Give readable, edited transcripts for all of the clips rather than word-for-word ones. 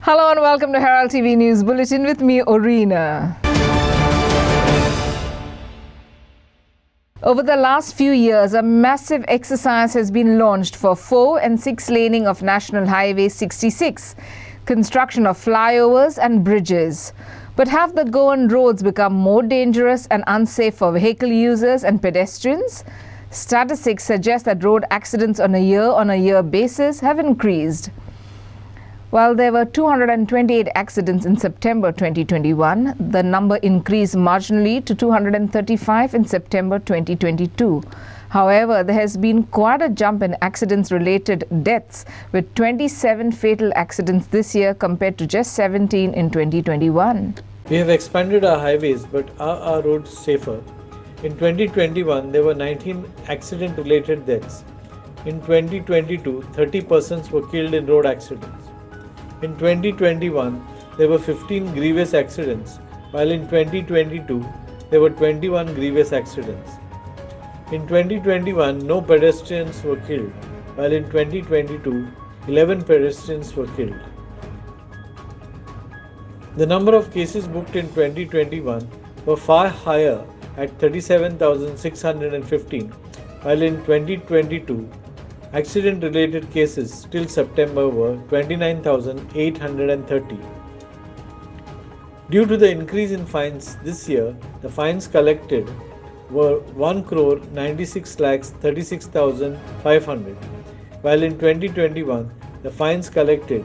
Hello and welcome to Herald TV News Bulletin with me, Orina. Over the last few years, a massive exercise has been launched for 4 and 6 laning of National Highway 66, construction of flyovers and bridges. But have the Goan roads become more dangerous and unsafe for vehicle users and pedestrians? Statistics suggest that road accidents on a year-on-year basis have increased. While there were 228 accidents in September 2021, the number increased marginally to 235 in September 2022. However, there has been quite a jump in accidents-related deaths, with 27 fatal accidents this year compared to just 17 in 2021. We have expanded our highways, but are our roads safer? In 2021, there were 19 accident-related deaths. In 2022, 30 persons were killed in road accidents. In 2021, there were 15 grievous accidents, while in 2022, there were 21 grievous accidents. In 2021, no pedestrians were killed, while in 2022, 11 pedestrians were killed. The number of cases booked in 2021 were far higher at 37,615, while in 2022, accident-related cases till September were 29,830. Due to the increase in fines this year, the fines collected were 1,96,36,500, while in 2021, the fines collected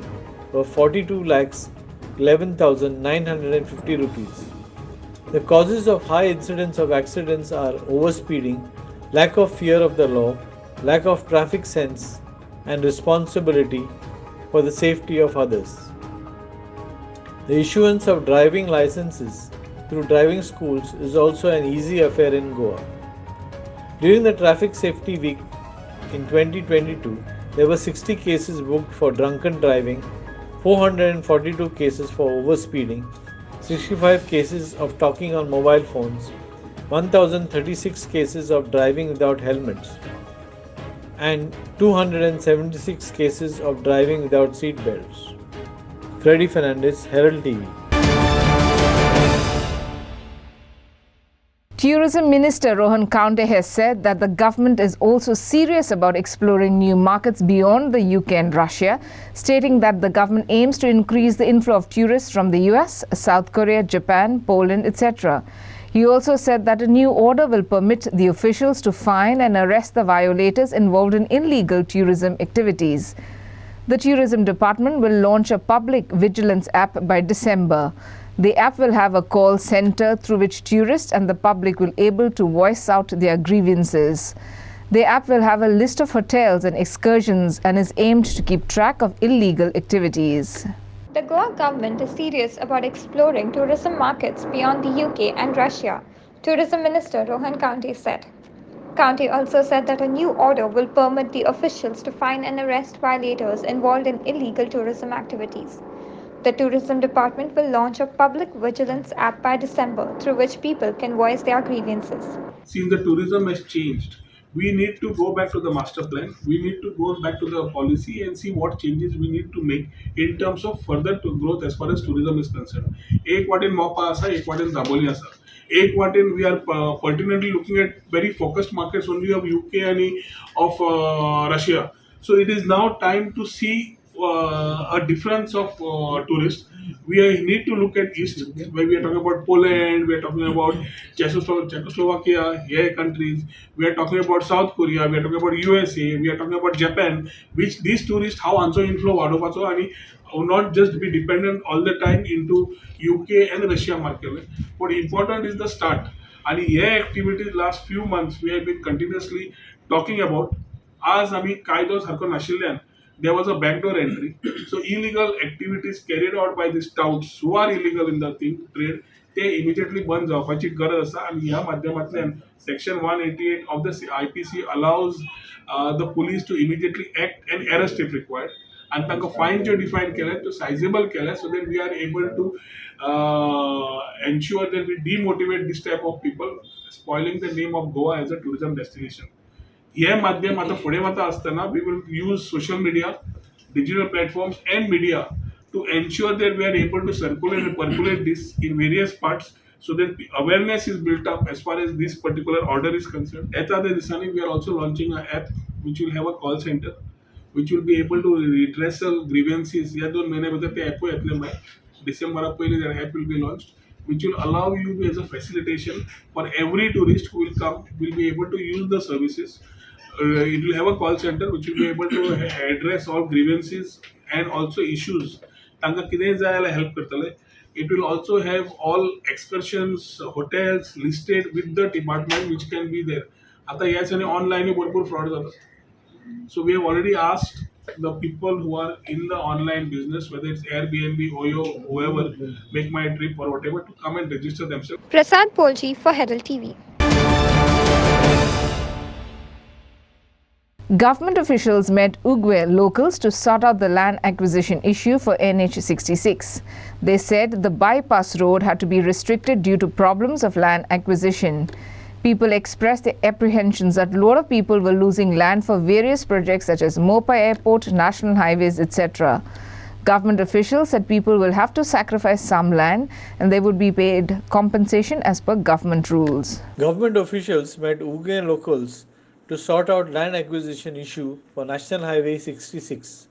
were 42,11,950 rupees. The causes of high incidence of accidents are overspeeding, lack of fear of the law, lack of traffic sense, and responsibility for the safety of others. The issuance of driving licenses through driving schools is also an easy affair in Goa. During the Traffic Safety Week in 2022, there were 60 cases booked for drunken driving, 442 cases for overspeeding, 65 cases of talking on mobile phones, 1,036 cases of driving without helmets, and 276 cases of driving without seat belts. Freddy Fernandez, Herald TV. Tourism Minister Rohan Kaunte has said that the government is also serious about exploring new markets beyond the UK and Russia, stating that the government aims to increase the inflow of tourists from the US, South Korea, Japan, Poland, etc. He also said that a new order will permit the officials to fine and arrest the violators involved in illegal tourism activities. The Tourism Department will launch a public vigilance app by December. The app will have a call center through which tourists and the public will be able to voice out their grievances. The app will have a list of hotels and excursions and is aimed to keep track of illegal activities. The Goa government is serious about exploring tourism markets beyond the UK and Russia, Tourism Minister Rohan Kaunte said. Kaunte also said that a new order will permit the officials to fine and arrest violators involved in illegal tourism activities. The Tourism Department will launch a public vigilance app by December through which people can voice their grievances. Since the tourism has changed, we need to go back to the master plan. We need to go back to the policy and see what changes we need to make in terms of further to growth as far as tourism is concerned. एक वाटेन मोपा आसा, एक वाटेन दाबोली आसा. एक वाटेन we are pertinently looking at very focused markets only of UK and of Russia. So it is now time to see a difference of tourists. Need to look at East, where we are talking about Poland, we are talking about Czechoslovakia, here countries, we are talking about South Korea, we are talking about USA, we are talking about Japan, which these tourists, how answer inflow वाढोवपाचो आणि not just be dependent all the time into UK and Russia market. But important is the start. And here activities last few months we have been continuously talking about. आज आम्ही कायदो सारको नाशिल्ल्यान there was a backdoor entry. So illegal activities carried out by these touts who are illegal in the trade, they immediately बंद जावपाची गरज आसा आणि ह्या माध्यमांतल्यान section 188 of the IPC allows the police to immediately act and arrest if required. And तांकां fine जो define केले तो sizable केले so that we are able to ensure that we demotivate this type of people spoiling the name of Goa as a tourism destination. हे माध्यम आता फुडें वता आसतना we will use social media, digital platforms and media to ensure that we are able to circulate and percolate this in various parts so that awareness is built up as far as this particular order is concerned. At other Disani, we are also launching an app which will have a call center which will be able to redress grievances. या 2 महिन्यामध्ये ते app येतले डिसेंबरा पहिले that app will be launched which will allow you as a facilitation for every tourist who will come will be able to use the services. It will have a call center which will be able to address all grievances and also issues. तांकां कितेंय जाय जाल्यार help करतले. It will also have all excursions, hotels listed with the department which can be there. आता ह्या दिसांनी online भरपूर fraud जातात. So we have already asked the people who are in the online business, whether it's Airbnb, Oyo, whoever, Make My Trip or whatever, to come and register themselves. Prasad Polji for Herald TV. Government officials met Uguay locals to sort out the land acquisition issue for NH66. They said the bypass road had to be restricted due to problems of land acquisition. People expressed their apprehensions that a lot of people were losing land for various projects such as Mopa Airport, national highways, etc. Government officials said people will have to sacrifice some land and they would be paid compensation as per government rules. Government officials met Uguay locals to sort out land acquisition issue for National Highway 66.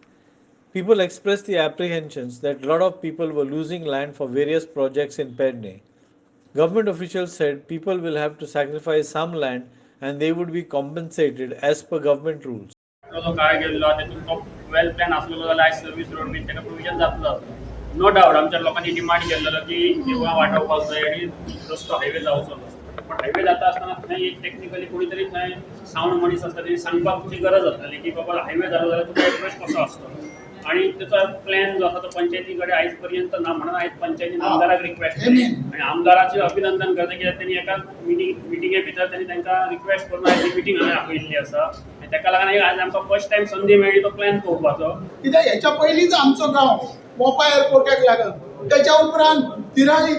People expressed the apprehensions that a lot of people were losing land for various projects in Perne. Government officials said people will have to sacrifice some land and they would be compensated as per government rules. जो काळ गेल्लो तेतून तो well plan आसलेलो जाल्यार service road B तेका provision जातलो. No doubt आमच्या लोकांनी डिमांड केल्लो की देवळां वाटावपाक जाय आनी रस्तो हायवे जावचो. पण हायवे जाता आसतना थंय एक टेक्निकली कोणी तरी थंय सावंड मनीस आसता तेणी सांगपाक तुजी गरज आसताली की बाबा हायवे जालो जाल्यार तुका इंट्रस्ट कसो आसतो. आणि त्याचा प्लॅन जो आसा तो पंचायतीकडे आयज पर्यंत ना म्हणून आयज पंचायतीन आमदाराक रिक्वेस्ट केली आणि आमदाराचे अभिनंदन करता कित्याक त्यांनी एका मिटिंगे भितर त्यांनी तांकां रिक्वेस्ट करून आयज मिटींग हांगा आपयल्ली आसा आनी ताका लागून आज आमकां फर्स्ट टायम संदी मेळ्ळी तो प्लॅन पळोवपाचो. कित्याक हेच्या पयलींच आमचो गांव मोपा एअरपोर्टाक लागून त्याच्या उपरांत दिराळी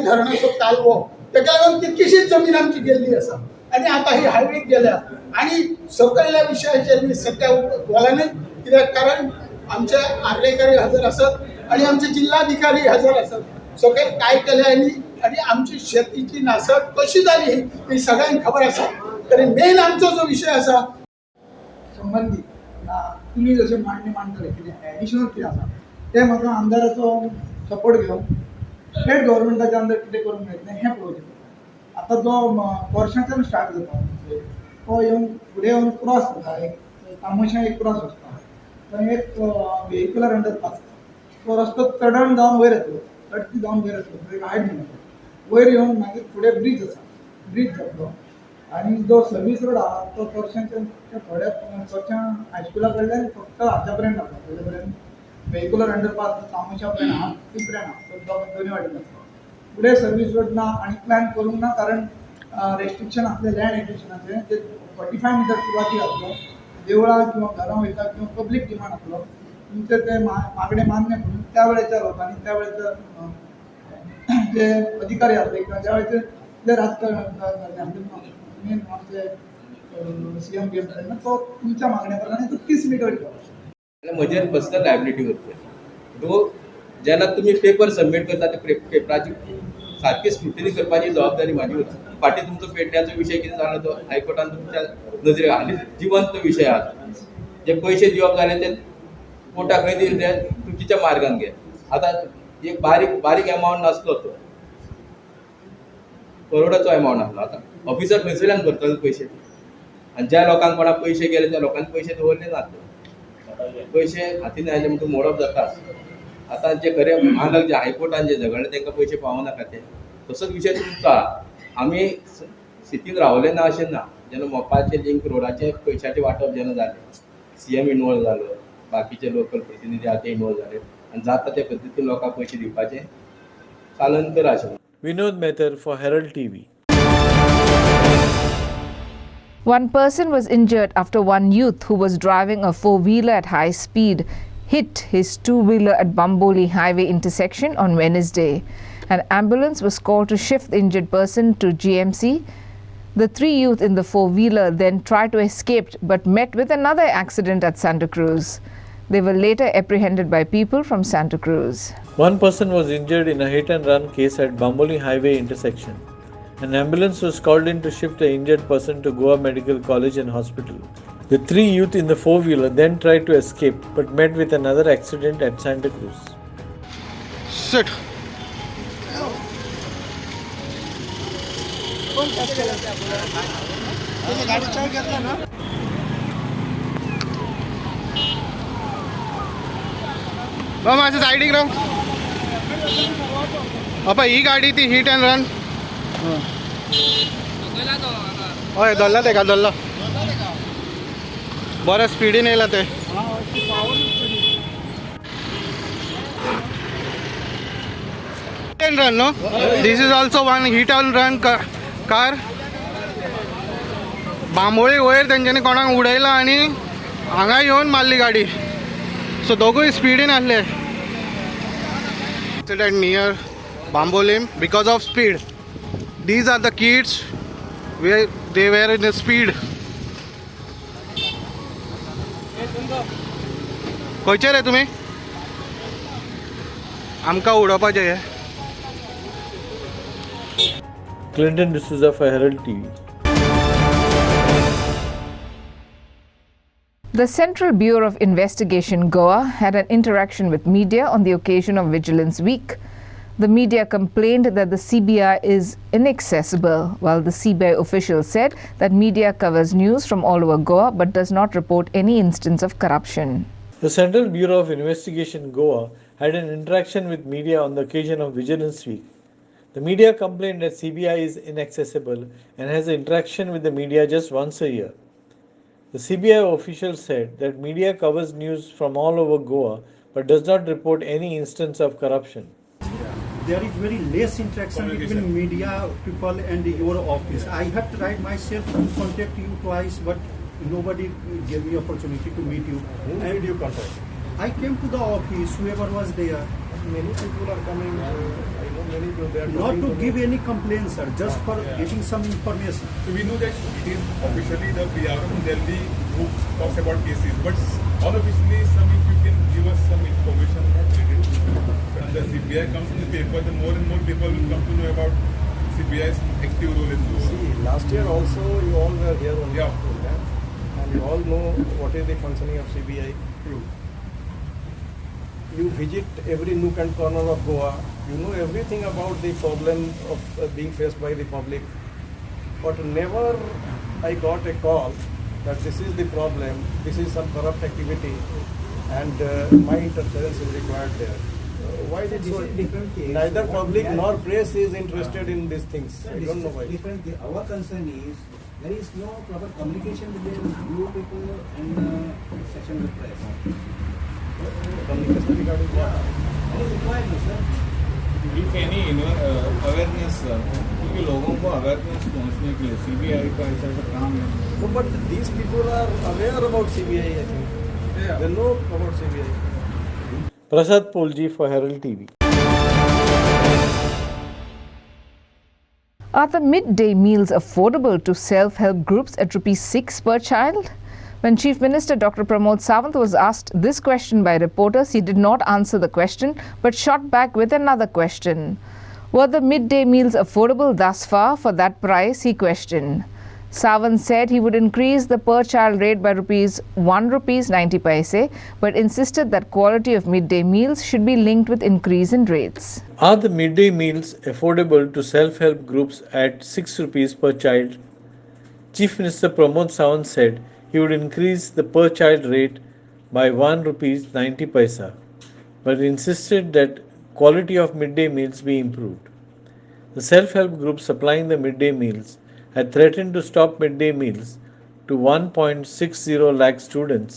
धरणाचो कालवो ताका लागून कितकीशीच जमीन आमची गेल्ली आसा आनी आतां ही हायवेक गेल्या आनी सकयल्या विशयाचेर मी सध्या बोलना कित्याक कारण आमचे आर्लेकरी हजर आसत आणि आमचे जिल्हाधिकारी हजर आसत. सकयल काय केले आणि आमची शेतीची नासक कशी जाली ही सगळ्यांक खबर आसा. तरी मेन आमचो जो विषय आसा संबंधी तुम्ही जसे मांडटले कितें एडिशनल कितें आसा ते म्हाका आमदाराचो सपोर्ट घेवन स्टेट गव्हर्मेंटाच्या अंडर कितें करूंक मेळटलें हें पळोवचें. आतां जो वर्सांच्यान स्टार्ट जाता तो येवन फुडें येवन क्रॉस जाता एक तामोशा एक क्रॉस वचता थंय एक व्हेहिक्युलर अंडरपास तो रस्तो चडण जावन वयर येतलो चडटी जावन वयर येतलो थंय हायट म्हणटा वयर येवन मागीर फुडें ब्रीज आसा ब्रीज जातलो आनी जो सर्वीस रोड आहा तो चडशांच्या थोड्या चडशा हायस्कुला कडल्यान फक्त हाच्या पर्यंत आसा तेजे पर्यंत व्हेहिक्युलर अंडरपास तामोशा पर्यंत आहा ती पर्यंत आहा तो दोनी वाटेन आसता. फुडें सर्वीस रोड ना आनी प्लॅन करूंक ना कारण रेस्ट्रिक्शन आसलें लँड एक्विजिशनाचें ते 45 मिटर सुरवाती आसलो. देवळां किंवा घरां वयता किंवा पब्लीक डिमांड आसलो तुमचे ते मागणे मान्य करून त्या वेळेच्या लोकांनी त्या वेळेचे जे अधिकारी आसले किंवा ज्या वेळेचे जे राजकारणी मेन आमचे सीएम बी एम तो तुमच्या मागण्या प्रमाणे तो 30 मिटर ठेवला. म्हजेर पर्सनल लायबिलिटी करता तो जेन्ना तुमी पेपर सबमीट करता ते पेपराची सारकी स्क्रुटिनी करपाची जबाबदारी म्हाजी उरता. फाटीं तुमचो पेडण्याचो विशय कितें जालो तो हायकोर्टान तुमच्या नजरेक हालींच जिवंत विशय आसा. जे पयशे दिवप जाले ते कोर्टाक खंय दिले ते चुकीच्या मार्गान घे. आतां एक बारीक एमावंट नासलो तो करोडाचो एमावंट आसलो. आतां ऑफिसर खंयसरल्यान भरतले पयशे आनी ज्या लोकांक कोणाक पयशे गेले त्या लोकांनी पयशे दवरले नात. पयशे हातीन आयले म्हणटून मोडप जाता. आतां जे खरे महालाक जे हायकोर्टान जे झगडले तांकां पयशे पावनाका ते तसोच विशय तुमचो आहा. आमी स्थितीन रावले ना अशें ना. जेन्ना मोपाचे लिंक रोडाचे पयशाचें वांटप जेन्ना जालें सीएम इनवॉल्व जालो बाकीचे लोकल प्रतिनिधी आहा ते इनवॉल्व जाले आनी जाता ते पद्दतीन लोकांक पयशे दिवपाचें चालन कर आशिल्लें. Vinod Mehtar for Herald TV. One person was injured after one youth who was driving a four-wheeler at high speed hit his two-wheeler at Bamboli Highway intersection on Wednesday. An ambulance was called to shift the injured person to GMC. The three youth in the four-wheeler then tried to escape but met with another accident at Santa Cruz. They were later apprehended by people from Santa Cruz. One person was injured in a hit-and-run case at Bamboli Highway intersection. An ambulance was called in to shift the injured person to Goa Medical College and Hospital. The three youth in the four-wheeler then tried to escape but met with another accident at Santa Cruz. Sit. माझं सायडीक राव अप्पा ही गाडी ती hit and run हय धरला ते का धरला बऱ्या स्पीडीन येयला ते hit and run, no? This is also one hit and run car. Bambolim वयर तेंच्यांनी कोणाक उडयला आनी हांगा येवन मारली गाडी सो दोगूय स्पीडीन आसले accident near Bambolim because of speed these are the kids they were in speed खंयचे रे तुमी आमकां उडोवपाचें हे Clinton D'Souza for Herald TV. The Central Bureau of Investigation, Goa, had an interaction with media on the occasion of Vigilance Week. The media complained that the CBI is inaccessible, while the CBI official said that media covers news from all over Goa but does not report any instance of corruption. The Central Bureau of Investigation, Goa, had an interaction with media on the occasion of Vigilance Week. The media complained that CBI is inaccessible and has interaction with the media just once a year. The CBI official said that media covers news from all over Goa but does not report any instance of corruption. There is very less interaction between media people and your office. I have tried myself to contact you twice, but nobody gave me opportunity to meet you. Who did you contact? I came to the office, whoever was there. Many people are coming. I know many people. They are Not to give any complaints, sir, just for getting some information. So we know that it is officially the PR from Delhi who talks about cases, but unofficially, if you can give us some information related to when the CBI comes in the paper, then more and more people will come to know about CBI's active role in Goa. See, last year also you all were here on Yeah. the program, and you all know what is the functioning of CBI. True. You visit every nook and corner of Goa. You know everything about the problem of being faced by the public. But never I got a call that this is the problem, this is some corrupt activity, and my interference is required there. Why is it so? Neither public nor press is interested in these things. I don't know why. Our concern is there is no proper communication between you people and the section of the press. Communication regarding what? That is required, no, sir. If any awareness, क्योंकि लोगों को awareness पहुंचने के लिए CBI का ऐसा काम है. No, but these people are aware about CBI, I think. Yeah. They know about CBI. Prasad Polji for Herald TV. Are the midday meals affordable to self-help groups at ₹6 per child? When Chief Minister Dr. Pramod Sawant was asked this question by reporters, he did not answer the question but shot back with another question. Were the midday meals affordable thus far for that price, he questioned. Sawant said he would increase the per-child rate by ₹1.90, but insisted that quality of midday meals should be linked with increase in rates. Are the midday meals affordable to self-help groups at ₹6 per child? Chief Minister Pramod Sawant said he would increase the per-child rate by ₹1.90, but insisted that quality of midday meals be improved. The self-help group supplying the midday meals had threatened to stop midday meals to 1.60 lakh students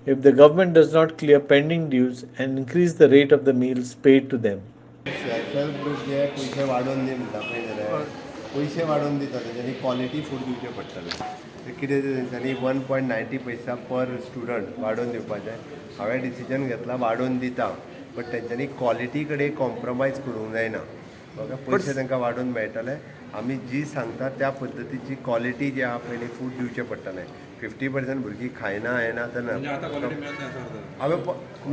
if the government does not clear pending dues and increase the rate of the meals paid to them. Self group जे पयशे वाडोवन दी म्हणटा पळय जाल्यार पयशे वाडोवन दिता तेंच्यांनी क्वॉलिटी फूड दिवचें पडटलें ते कितें तेंच्यांनी 1.90 पैसा पर स्टुडंट वाडोवन दिवपाचें हांवें डिसिजन घेतलां वाडोवन दिता बट तेंच्यांनी क्वॉलिटी कडेन कॉम्प्रमायज करूंक जायना म्हाका पयशे तांकां वाडोवन मेळटले आमी जी सांगता त्या पद्दतीची क्वॉलिटी जी आहा पयली फूड दिवचें पडटलें. 50% भुरगीं खायना हेना जाल्यार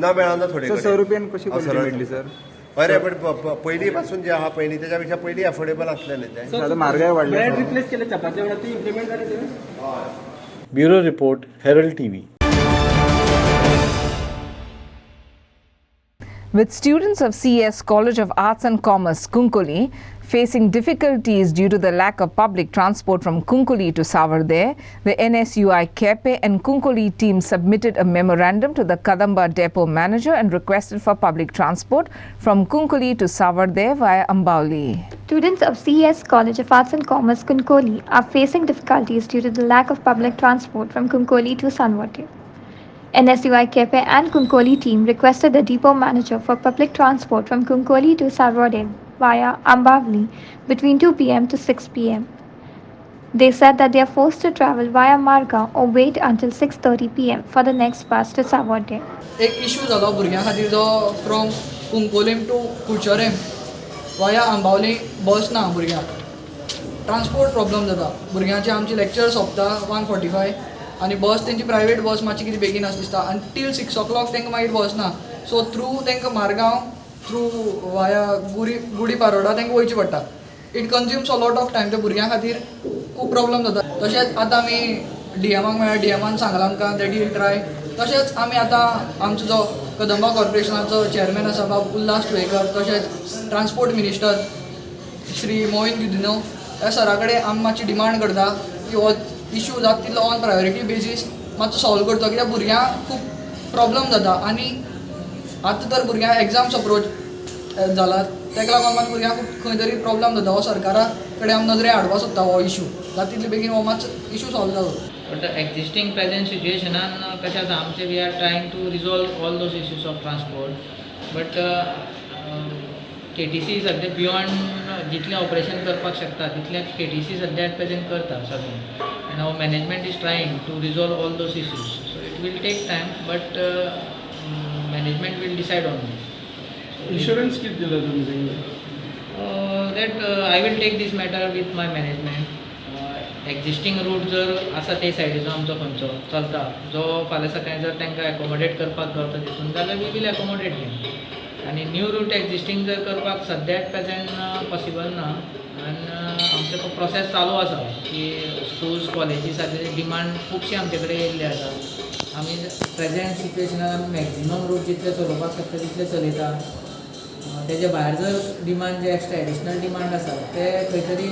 ना मेळना थोडे कडेन. कशी मेळटली सर? बरें बट पयलीं पासून जे आहा पयलीं तेच्या पेक्षा पयलीं एफोर्डेबल आसलेलें तें. म्हारगाय वाडली. रिप्लेस केले चपाती वाला ती इम्प्लिमेंट झाली. Bureau Report, Herald TV. With students of CS College of Arts and Commerce, Kunkoli, facing difficulties due to the lack of public transport from Kunkoli to Savardere, the NSUI Kepe and Kunkoli team submitted a memorandum to the Kadamba depot manager and requested for public transport from Kunkoli to Savardere via Ambauli. Students of CS College of Arts and Commerce, Kunkoli, are facing difficulties due to the lack of public transport from Kunkoli to Sanwate. NSUI Kepe and Kunkoli team requested the depot manager for public transport from Kunkoli to Sarvodem via Ambavli between 2 p.m. to 6 p.m. They said that they are forced to travel via Marga or wait until 6:30 p.m. for the next bus to Sarvodem. एक issue जालो भुरग्यां खातीर जो from Cuncolim to Curchorem via Ambaulim bus ना भुरग्यांक. Transport problem जाता भुरग्यांचे. आमचे लेक्चर सोंपता 1:45 आनी बस तेंची प्रायवेट बस मातशी कितें बेगीन आसा दिसता आनी टील 6 o'clock तांकां मागीर बस ना. सो थ्रू तांकां मारगांव थ्रू वाया गुडी पारोडा तांकां वयचें पडटा. It consumes a lot of time. त्या भुरग्यां खातीर खूब प्रॉब्लम जाता. तशेंच आतां आमी डीएमाक मेळ्ळा. डीएमान सांगलां आमकां दॅट वील ट्राय. तशेंच आमी आतां आमचो जो कदंबा कॉर्पोरेशनाचो चेअरमॅन आसा बाब उल्हास तुयेकर, तशेंच ट्रान्सपोर्ट मिनिस्टर श्री मोहीन गुदिनो ह्या सरा कडेन आमी मातशी डिमांड करता की हो इशू जाता तितलो ऑन प्रायोरिटी बेजीस मातसो सॉल्व करचो. कित्याक भुरग्यांक खूब प्रॉब्लम जाता आनी आतां तर भुरग्यांक एग्जाम्स अप्रोच जालात ताका लागून मात भुरग्यांक खूब खंय तरी प्रॉब्लम जाता. हो सरकारा कडेन आमी नजरे हाडपा सोदता हो इशू. जाता तितले बेगीन हो मातसो इशू सॉल्व जालो. बट एक्झिस्टींग प्रेझेंट सिच्युएशनान कशें आसा आमचे we are trying to resolve all those issues of transport. But KTC सद्या बियॉन्ड जितलें ऑपरेशन करपाक शकता तितलें KTC सद्या एट प्रेझेंट करता सगळें. And our management is trying to resolve all those issues. So it will take time but management will decide on this. Insurance किती दिला तुमी? That I will take this matter with my management. Existing route जर आसा ते सायडीचो आमचो खंयचो चलता जो फाल्यां सकाळीं जर तांकां एकोमोडेट करपाक गावता तितून जाल्यार वी वील एकोमोडेट देम. आनी न्यू रूट एक्झिस्टींग जर करपाक सद्या एट प्रेझेंट पॉसिबल ना. आनी आमचो तो प्रोसेस चालू आसा की स्कूल्स कॉलेजीसाचे डिमांड खुबशे आमचे कडेन येयल्ले आसा. आमी प्रेझेंट सिच्युएशनान मॅक्झिमम रूट जितले चलोवपाक शकता तितले चलयता. तेजे भायर जर डिमांड जे एक्स्ट्रा एडिशनल डिमांड आसा ते खंय तरी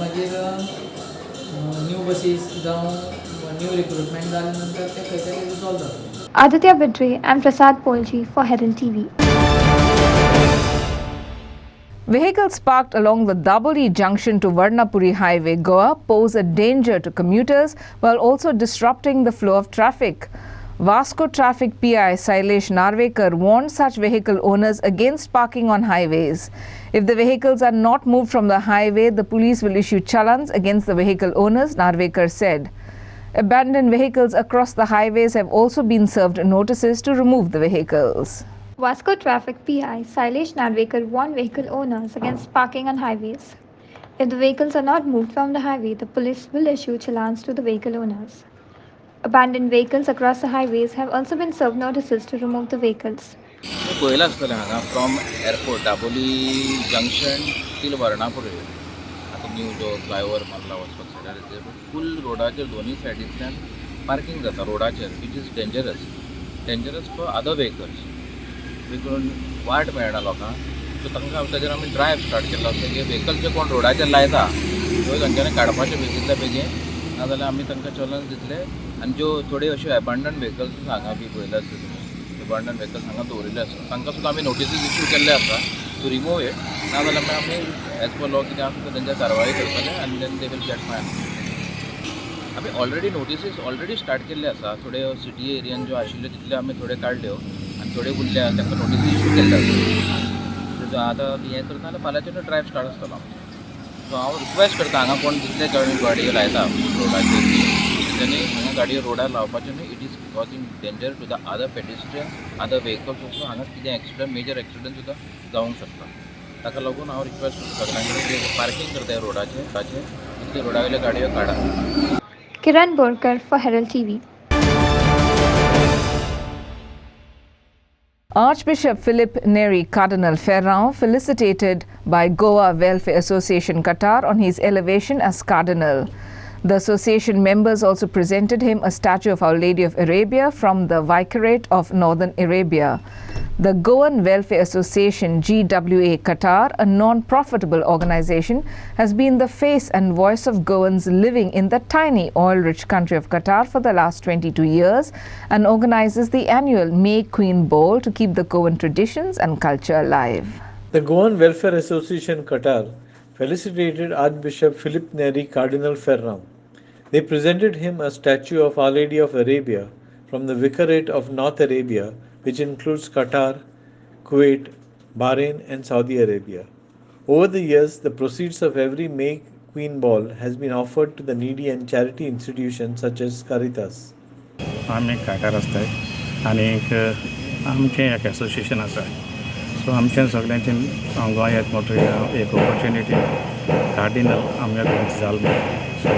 मागीर न्यू बसीस जावं न्यू रिक्रुटमेंट जाल्या नंतर ते खंय तरी रिजॉल्व जाता. Aditya Bidre and Prasad Polji for Herald TV. Vehicles parked along the Daboli junction to Varnapuri Highway, Goa, pose a danger to commuters while also disrupting the flow of traffic. Vasco Traffic PI Sailesh Narvekar warned such vehicle owners against parking on highways. If the vehicles are not moved from the highway, the police will issue challans against the vehicle owners, Narvekar said. Abandoned vehicles across the highways have also been served notices to remove the vehicles. Vasco Traffic PI Sailesh Narvekar warned vehicle owners against parking on highways. If the vehicles are not moved from the highway, the police will issue challans to the vehicle owners. Abandoned vehicles across the highways have also been served notices to remove the vehicles. पयला आसतलें हांगा from airport Dabolim junction टील वर्णापुरी आतां new जो flyover मारला वचपाक सायडार फूल रोडाचेर दोनूय सायडींतल्यान पार्किंग जाता रोडाचेर which is dangerous for other vehicles. देखून वाट मेळना लोकांक. सो तांकां ताजेर आमी ड्रायव स्टार्ट केल्लो आसा की वेहिकल जे कोण रोडाचेर लायता त्यो तांच्यांनी काडपाचें बेगींतल्या बेगीन नाजाल्यार आमी तांकां चॅलेंज दितले. आनी ज्यो थोड्यो अश्यो एबंडन वेहिकल्स हांगा बी पळयल्या आसता तुमी एबंडन वेहिकल्स हांगा दवरिल्ले आसा तांकां सुद्दां आमी नोटिसीस इश्यू केल्ले आसा टू रिमूव इट. नाजाल्यार मागीर आमी एज पर लॉ कितें आसा तेंच्या कारवाई करतले आनी then they will get fine. आमी ऑलरेडी नोटिसीस ऑलरेडी स्टार्ट केल्ले आसा. थोडे सिटी एरियान ज्यो आशिल्ल्यो तितल्यो आमी थोडे काडल्यो आनी थोडे उरल्या तांकां नोटिसी इश्यू केल्ले आसा. आतां हें करता जाल्यार फाल्यांच्यान ड्रायव स्टार्ट आसतलो आमचो. सो हांव रिक्वेस्ट करता हांगा कोण जितले गाडयो लायता रोडाचेर तेंच्यांनी हांगा गाडयो रोडार लावपाच्यो न्ही. It is causing danger to the other pedestrians other vehicles also. हांगा कितें एक्सिडंट मेजर एक्सिडंट सुद्दां जावंक शकता. ताका लागून हांव रिक्वेस्ट सगळ्यां कडेन पार्किंग करताय रोडाचेर ते रोडा वयल्यो गाडयो काडा. Kiran Borkar for Herald TV. Archbishop Philip Neri Cardinal Ferrand, felicitated by Goa Welfare Association Qatar on his elevation as Cardinal. The association members also presented him a statue of Our Lady of Arabia from the Vicariate of Northern Arabia. The Goan Welfare Association GWA Qatar, a non-profitable organization, has been the face and voice of Goans living in the tiny oil-rich country of Qatar for the last 22 years and organizes the annual May Queen Bowl to keep the Goan traditions and culture alive. The Goan Welfare Association Qatar felicitated Archbishop Philip Neri Cardinal Ferrand. They presented him a statue of Our Lady of Arabia from the Vicariate of North Arabia, which includes Qatar, Kuwait, Bahrain and Saudi Arabia. Over the years, the proceeds of every May Queen Ball has been offered to the needy and charity institutions such as Caritas. आम्ही काटार आसताय आनी आमचें एक association आसा सो आमचें सगळ्यांचें गोंयांत मोठो एक ऑपॉर्च्युनिटी कार्डिनल आमच्या गोंयांत जाल्लो सो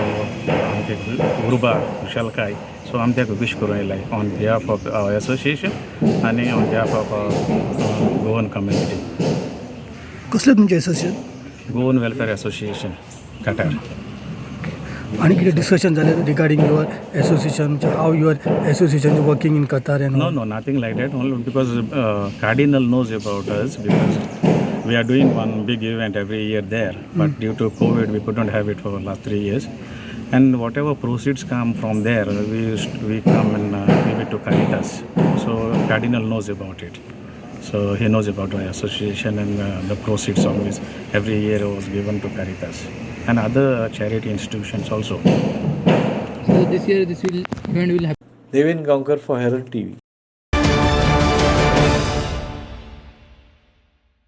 आमचे गुरुबा खुशालकाय सो आमी तेका विश करूं येयलाय on behalf of our association आनी on behalf of Goan community. कसलें तुमचें association? Goan welfare association Qatar. आणि कितें डिस्कशन जालें regarding your association, how your association working in Qatar and all? No, nothing like that. Only because Cardinal knows about us because we are doing one big event every year there. But due to COVID, we couldn't have it for the last 3 years. And whatever proceeds come from there, we come and give it to Caritas. So Cardinal knows about it. So he knows about our association and the proceeds of this every year was given to Caritas and other charity institutions also. So this year this event will happen. Devin Gaonkar for Herald TV.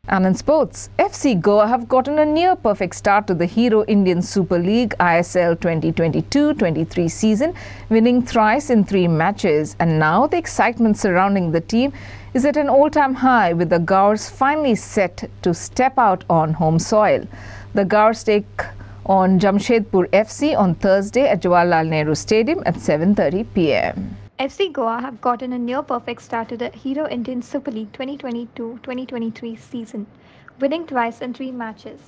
And in sports, FC Goa have gotten a near-perfect start to the Hero Indian Super League ISL 2022-23 season, winning thrice in 3 matches. And now the excitement surrounding the team is at an all-time high, with the Gaurs finally set to step out on home soil. The Gaurs take on Jamshedpur FC on Thursday at Jawaharlal Nehru Stadium at 7:30 p.m. FC Goa have gotten a near-perfect start to the Hero Indian Super League 2022-2023 season, winning twice in 3 matches.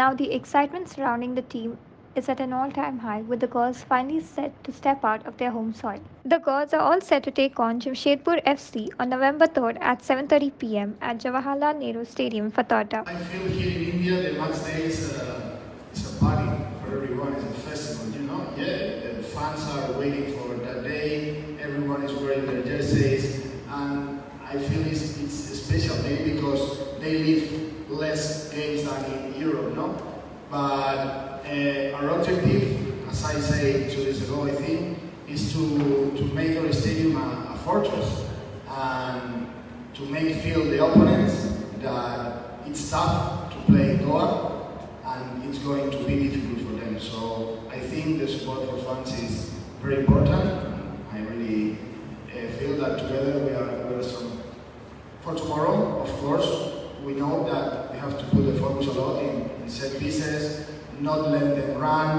Now the excitement surrounding the team is at an all-time high, with the Gaurs finally set to step out of their home soil. The Gaurs are all set to take on Jamshedpur FC on November 3rd at 7:30 p.m. at Jawaharlal Nehru Stadium, Fatota. I feel here in India the match day is a party for everyone, it's a festival, you know? Yeah, the fans are waiting for that day, everyone is wearing their jerseys, and I feel it's special maybe because they live less games than in Europe, no? But our objective, as I said 2 days ago, I think, is to make our stadium a fortress and to make feel the opponents that it's tough to play in Goa and it's going to be difficult for them. So I think the support for fans is very important. I really feel that together we are strong. For tomorrow, of course, we know that we have to put the focus a lot in set pieces, not let them run,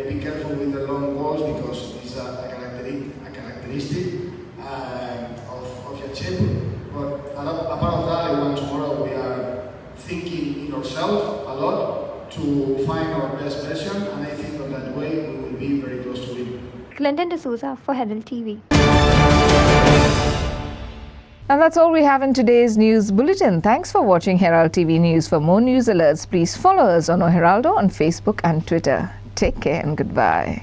be careful with the long balls because it's a characteristic of Jamshedpur. But apart of that, I want tomorrow we are thinking in ourselves a lot to find our best version, and I think on that way we will be very close to win. Clinton D'Souza for Herald TV. And that's all we have in today's news bulletin. Thanks for watching Herald TV News. For more news alerts, please follow us on Heraldo on Facebook and Twitter. Take care and goodbye.